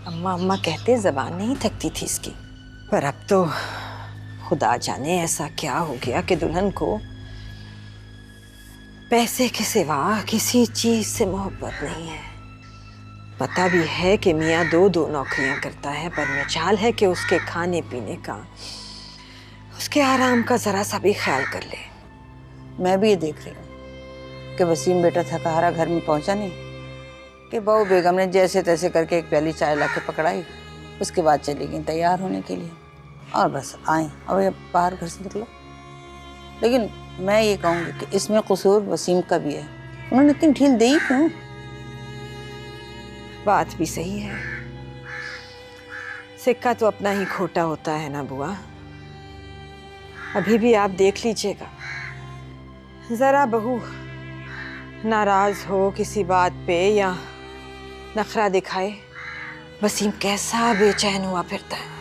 अम्मा अम्मा कहते ज़बान नहीं थकती थी इसकी। पर अब तो खुदा जाने ऐसा क्या हो गया कि दुल्हन को पैसे के सिवा किसी चीज से मोहब्बत नहीं है। पता भी है कि मियाँ दो नौकरियां करता है, पर मजाल है कि उसके खाने पीने का, उसके आराम का जरा सा भी ख्याल कर ले। मैं भी ये देख रही हूँ कि वसीम बेटा थका हारा घर में पहुंचा नहीं कि बहू बेगम ने जैसे तैसे करके एक प्याली चाय ला के पकड़ाई, उसके बाद चली गई तैयार होने के लिए और बस आई और ये बाहर घर से निकलो। लेकिन मैं ये कहूँगी कि इसमें कसूर वसीम का भी है, उन्होंने इतनी ढील दी क्यों? बात भी सही है, सिक्का तो अपना ही खोटा होता है ना बुआ। अभी भी आप देख लीजिएगा, जरा बहू नाराज हो किसी बात पे या नखरा दिखाए, वसीम कैसा बेचैन हुआ फिरता है।